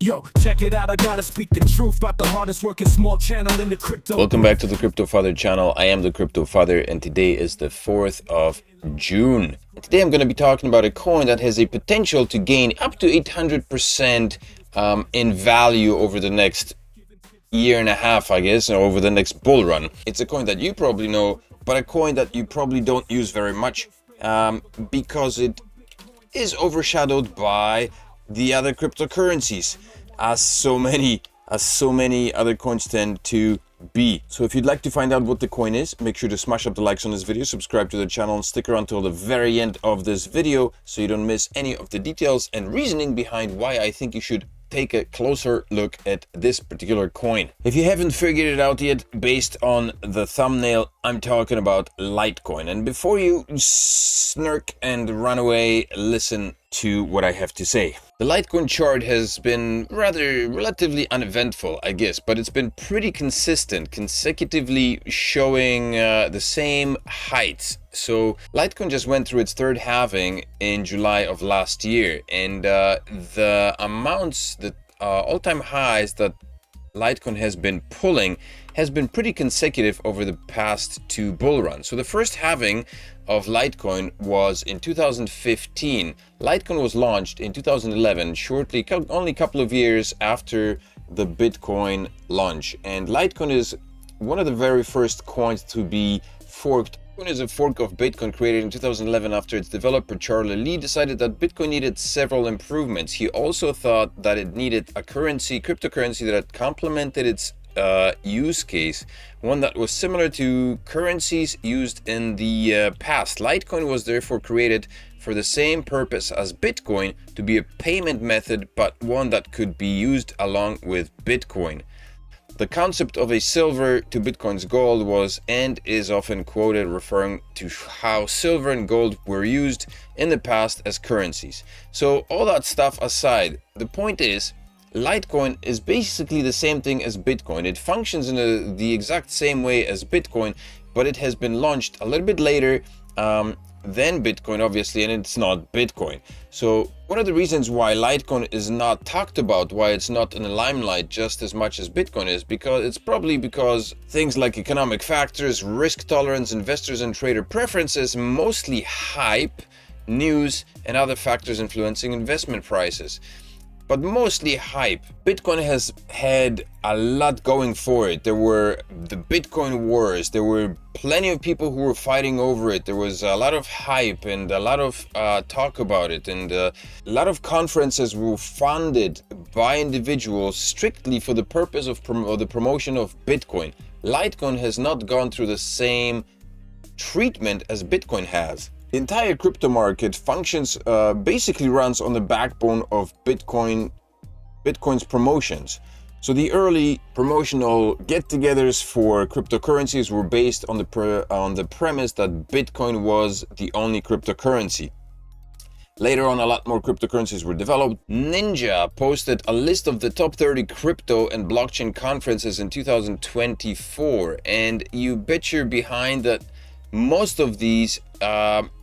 Yo, check it out, I gotta speak the truth about the hardest working small channel in the crypto. Welcome back to the Crypto Father channel. I am the Crypto Father and today is the 4th of June. And today I'm going to be talking about a coin that has a potential to gain up to 800% in value over the next year and a half, I guess, or over the next bull run. It's a coin that you probably know, but a coin that you probably don't use very much because it is overshadowed by the other cryptocurrencies, as so many other coins tend to be. So if you'd like to find out what the coin is, make sure to smash up the likes on this video, subscribe to the channel, and stick around till the very end of this video so you don't miss any of the details and reasoning behind why I think you should take a closer look at this particular coin. If you haven't figured it out yet, based on the thumbnail, I'm talking about Litecoin. And before you snark and run away, listen to what I have to say. The Litecoin chart has been relatively uneventful, I guess, but it's been pretty consistent, consecutively showing the same heights. So Litecoin just went through its third halving in July of last year, and the amounts, the all-time highs that Litecoin has been pulling has been pretty consecutive over the past two bull runs. So the first halving of Litecoin was in 2015. Litecoin was launched in 2011, shortly, only a couple of years after the Bitcoin launch. And Litecoin is one of the very first coins to be forked. Litecoin is a fork of Bitcoin created in 2011 after its developer Charlie Lee decided that Bitcoin needed several improvements. He also thought that it needed a cryptocurrency that complemented its use case, one that was similar to currencies used in the past. Litecoin was therefore created for the same purpose as Bitcoin, to be a payment method, but one that could be used along with Bitcoin. The concept of a silver to Bitcoin's gold was and is often quoted, referring to how silver and gold were used in the past as currencies. So all that stuff aside, the point is, Litecoin is basically the same thing as Bitcoin. It functions in the exact same way as Bitcoin, but it has been launched a little bit later than Bitcoin, obviously, and it's not Bitcoin. So one of the reasons why Litecoin is not talked about, why it's not in the limelight just as much as Bitcoin is, because it's probably because things like economic factors, risk tolerance, investors and trader preferences, mostly hype, news, and other factors influencing investment prices. But mostly hype. Bitcoin has had a lot going for it. There were the Bitcoin wars. There were plenty of people who were fighting over it. There was a lot of hype and a lot of talk about it. And a lot of conferences were funded by individuals strictly for the purpose of the promotion of Bitcoin. Litecoin has not gone through the same treatment as Bitcoin has. The entire crypto market functions, basically runs on the backbone of Bitcoin's promotions. So the early promotional get-togethers for cryptocurrencies were based on the premise that Bitcoin was the only cryptocurrency. Later on, a lot more cryptocurrencies were developed. Ninja posted a list of the top 30 crypto and blockchain conferences in 2024, and you bet you're behind that most of these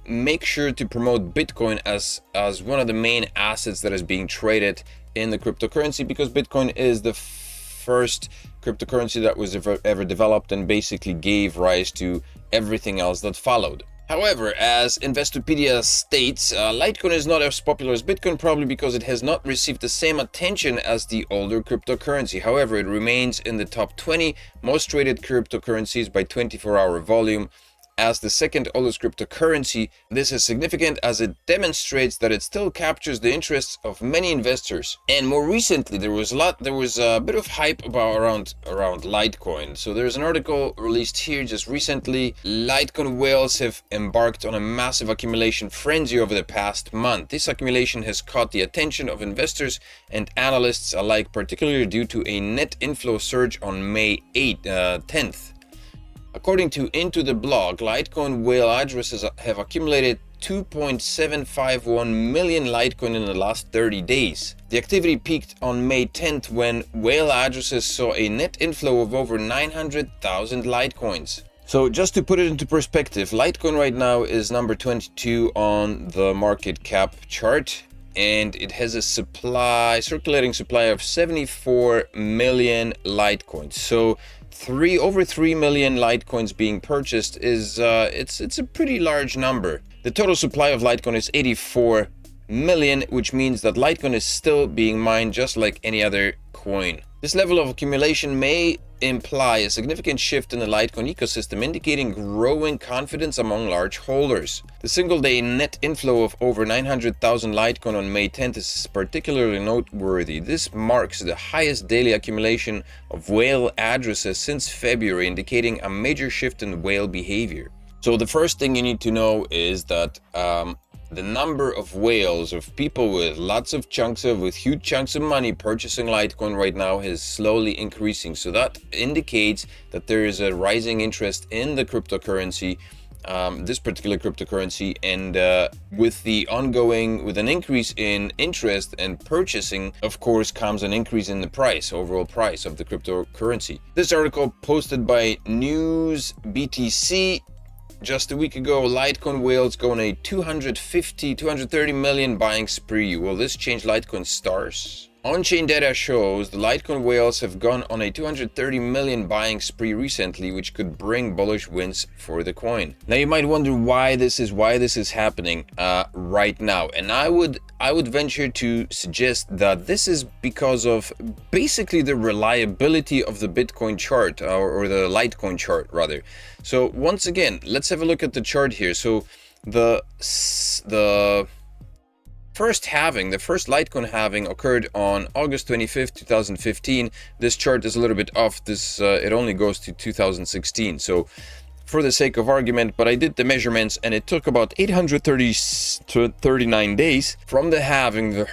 make sure to promote Bitcoin as one of the main assets that is being traded in the cryptocurrency, because Bitcoin is the first cryptocurrency that was ever developed and basically gave rise to everything else that followed. However, as Investopedia states, Litecoin is not as popular as Bitcoin, probably because it has not received the same attention as the older cryptocurrency. However, it remains in the top 20 most traded cryptocurrencies by 24-hour volume. As the second oldest cryptocurrency, this is significant as it demonstrates that it still captures the interests of many investors. And more recently, there was a bit of hype around Litecoin. So there's an article released here just recently. Litecoin whales have embarked on a massive accumulation frenzy over the past month. This accumulation has caught the attention of investors and analysts alike, particularly due to a net inflow surge on May 10th. According to Into the Blog, Litecoin whale addresses have accumulated 2.751 million Litecoin in the last 30 days. The activity peaked on May 10th when whale addresses saw a net inflow of over 900,000 Litecoins. So just to put it into perspective, Litecoin right now is number 22 on the market cap chart. and it has a circulating supply of 74 million Litecoins. So over 3 million Litecoins being purchased is it's a pretty large number. The total supply of Litecoin is 84 million, which means that Litecoin is still being mined just like any other coin. This level of accumulation may imply a significant shift in the Litecoin ecosystem, indicating growing confidence among large holders. The single-day net inflow of over 900,000 Litecoin on May 10th is particularly noteworthy. This marks the highest daily accumulation of whale addresses since February, indicating a major shift in whale behavior. So the first thing you need to know is that the number of whales, of people with huge chunks of money purchasing Litecoin right now, is slowly increasing. So that indicates that there is a rising interest in the cryptocurrency, this particular cryptocurrency, and with an increase in interest and purchasing, of course, comes an increase in the overall price of the cryptocurrency. This article posted by News BTC. Just a week ago, Litecoin whales go on a 230 million buying spree. Will this change Litecoin stars? On-chain data shows the Litecoin whales have gone on a 230 million buying spree recently, which could bring bullish winds for the coin. Now you might wonder why this is happening right now, and I would venture to suggest that this is because of basically the reliability of the Bitcoin chart, or the Litecoin chart rather. So once again, let's have a look at the chart here. So the first Litecoin halving occurred on August 25th, 2015. This chart is a little bit off. It only goes to 2016. So for the sake of argument, but I did the measurements, and it took about 839 days from the halving, the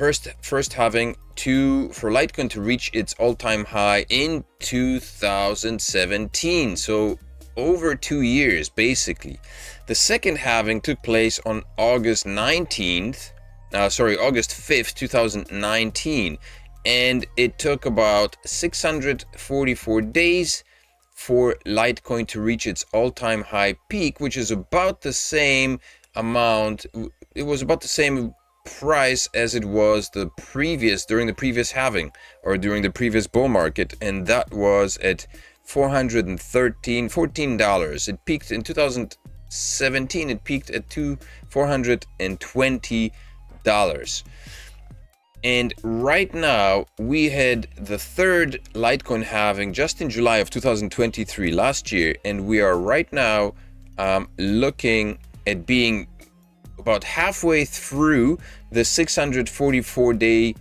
first halving, for Litecoin to reach its all-time high in 2017. So over 2 years, basically. The second halving took place on August 5th, 2019, and it took about 644 days for Litecoin to reach its all-time high peak, which is about the same amount. It was about the same price as it was during the previous halving, or during the previous bull market, and that was at $14. It peaked in 2017. It peaked at $420. And right now we had the third Litecoin halving just in July of 2023, last year, and we are right now looking at being about halfway through the 644-day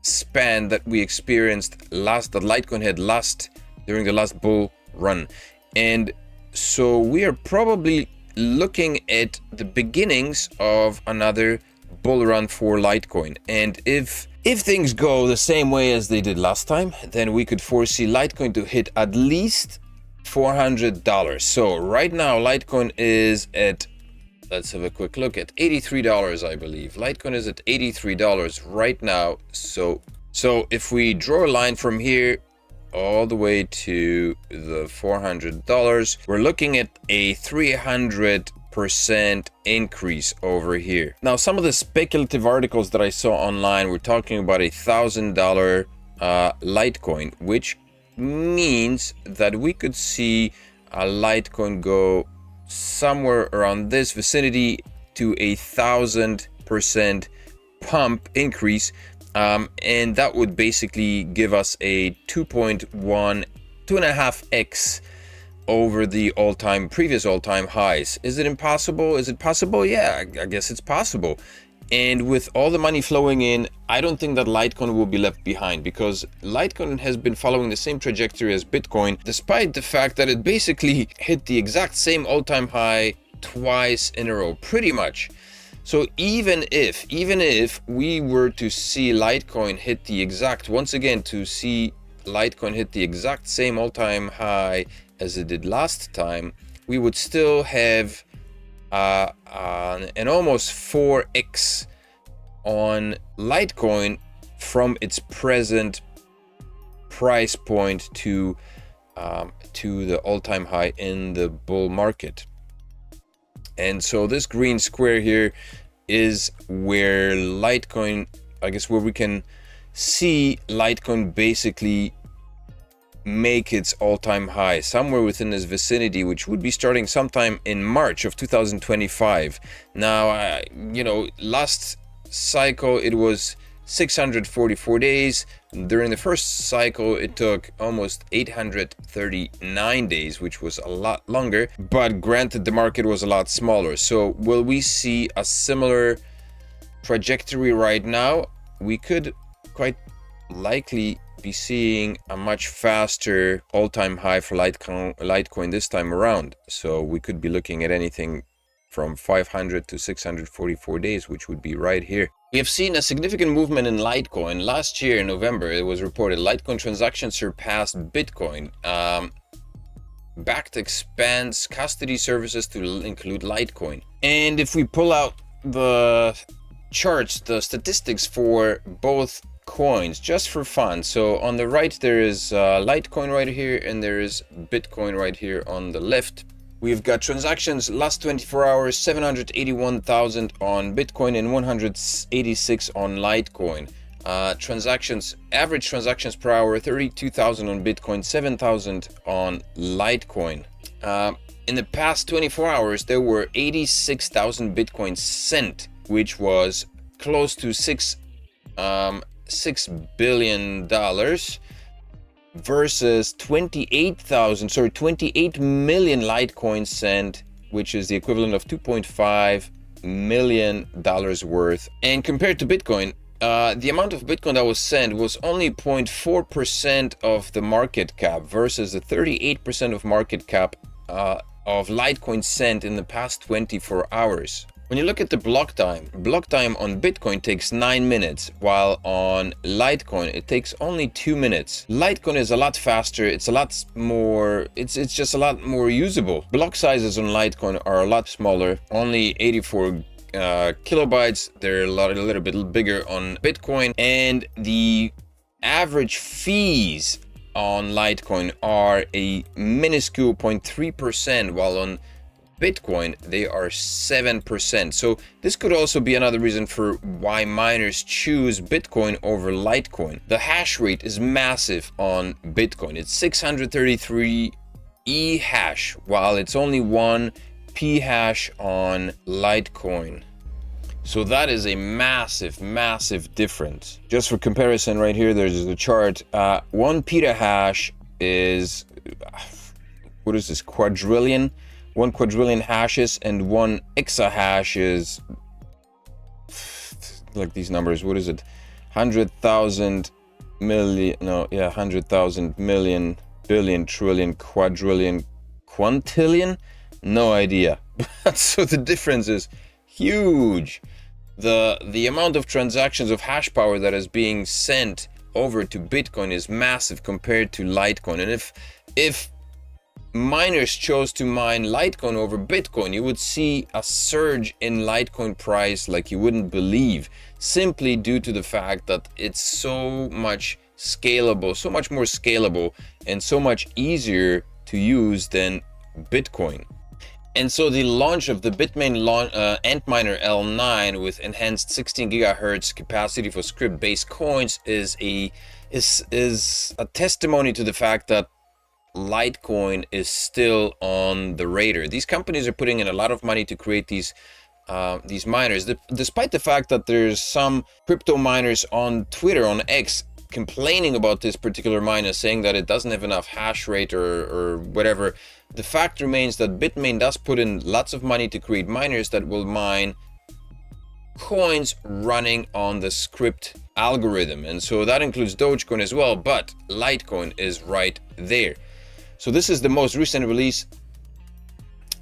span that we experienced that Litecoin had during the last bull run. And so we are probably looking at the beginnings of another bull run for Litecoin. And if things go the same way as they did last time, then we could foresee Litecoin to hit at least $400. So right now Litecoin is at, let's have a quick look, at $83, I believe. Litecoin is at $83 right now. So if we draw a line from here all the way to the $400, we're looking at a 300% increase over here. Now, some of the speculative articles that I saw online were talking about $1,000 Litecoin, which means that we could see a Litecoin go somewhere around this vicinity to 1,000% pump increase. And that would basically give us a 2.5x over the previous all-time highs. Is it impossible? Is it possible? Yeah, I guess it's possible. And with all the money flowing in, I don't think that Litecoin will be left behind, because Litecoin has been following the same trajectory as Bitcoin, despite the fact that it basically hit the exact same all-time high twice in a row, pretty much. So even if we were to see Litecoin hit the exact same all-time high as it did last time, we would still have an almost 4x on Litecoin from its present price point to the all-time high in the bull market. And so this green square here is where Litecoin, I guess, where we can see Litecoin basically make its all-time high somewhere within this vicinity, which would be starting sometime in March of 2025. Now, you know, last cycle it was 644 days. During the first cycle it took almost 839 days, which was a lot longer, but granted the market was a lot smaller. So will we see a similar trajectory right now? We could quite likely be seeing a much faster all-time high for Litecoin this time around. So we could be looking at anything from 500 to 644 days, which would be right here. We have seen a significant movement in Litecoin. Last year in November, it was reported Litecoin transactions surpassed Bitcoin. Bakkt expands custody services to include Litecoin. And if we pull out the charts, the statistics for both coins, just for fun. So on the right, there is Litecoin right here, and there is Bitcoin right here on the left. We've got transactions last 24 hours, 781,000 on Bitcoin and 186 on Litecoin. Transactions, average transactions per hour, 32,000 on Bitcoin, 7,000 on Litecoin. In the past 24 hours, there were 86,000 Bitcoin sent, which was close to $6 billion. Versus 28 million Litecoin sent, which is the equivalent of $2.5 million worth. And compared to Bitcoin, the amount of Bitcoin that was sent was only 0.4% of the market cap versus the 38% of market cap of Litecoin sent in the past 24 hours. When you look at the block time on Bitcoin takes 9 minutes, while on Litecoin it takes only 2 minutes. Litecoin is a lot faster, it's a lot more, it's just a lot more usable. Block sizes on Litecoin are a lot smaller, only 84 kilobytes. They're a little bit bigger on Bitcoin, and the average fees on Litecoin are a minuscule 0.3%, while on Bitcoin they are 7%. So this could also be another reason for why miners choose Bitcoin over Litecoin. The hash rate is massive on Bitcoin. It's 633 E hash, while it's only 1 P hash on Litecoin. So that is a massive difference. Just for comparison, right here there's the chart. 1 petahash is, what is this, quadrillion? 1 quadrillion hashes, and 1 exahash is, like these numbers, what is it, 100,000 million, no, yeah, 100,000 million, billion, trillion, quadrillion, quintillion, no idea. So the difference is huge. The amount of transactions of hash power that is being sent over to Bitcoin is massive compared to Litecoin. And if miners chose to mine Litecoin over Bitcoin, you would see a surge in Litecoin price like you wouldn't believe, simply due to the fact that it's so much scalable, so much more scalable, and so much easier to use than Bitcoin. And so the launch of the Bitmain Antminer L9 with enhanced 16 gigahertz capacity for script-based coins is a testimony to the fact that Litecoin is still on the radar. These companies are putting in a lot of money to create these miners, despite the fact that there's some crypto miners on Twitter, on X, complaining about this particular miner, saying that it doesn't have enough hash rate or whatever. The fact remains that Bitmain does put in lots of money to create miners that will mine coins running on the script algorithm, and so that includes Dogecoin as well, but Litecoin is right there. So this is the most recent release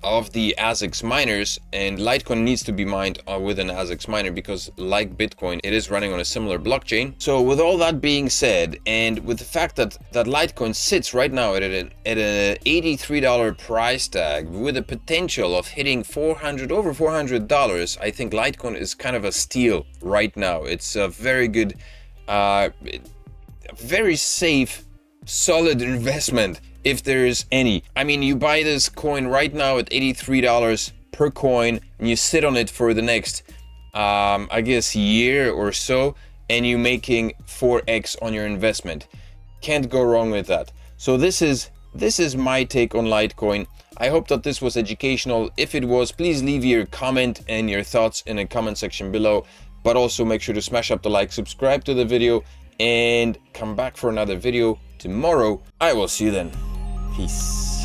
of the ASICs miners, and Litecoin needs to be mined with an ASICs miner because, like Bitcoin, it is running on a similar blockchain. So with all that being said, and with the fact that Litecoin sits right now at an $83 price tag with a potential of hitting over $400, I think Litecoin is kind of a steal right now. It's a very good, very safe, solid investment, if there is any. I mean, you buy this coin right now at $83 per coin, and you sit on it for the next I guess year or so, and you making 4x on your investment. Can't go wrong with that. So this is my take on Litecoin. I hope that this was educational. If it was, please leave your comment and your thoughts in the comment section below. But also make sure to smash up the like, subscribe to the video, and come back for another video tomorrow. I will see you then. Peace.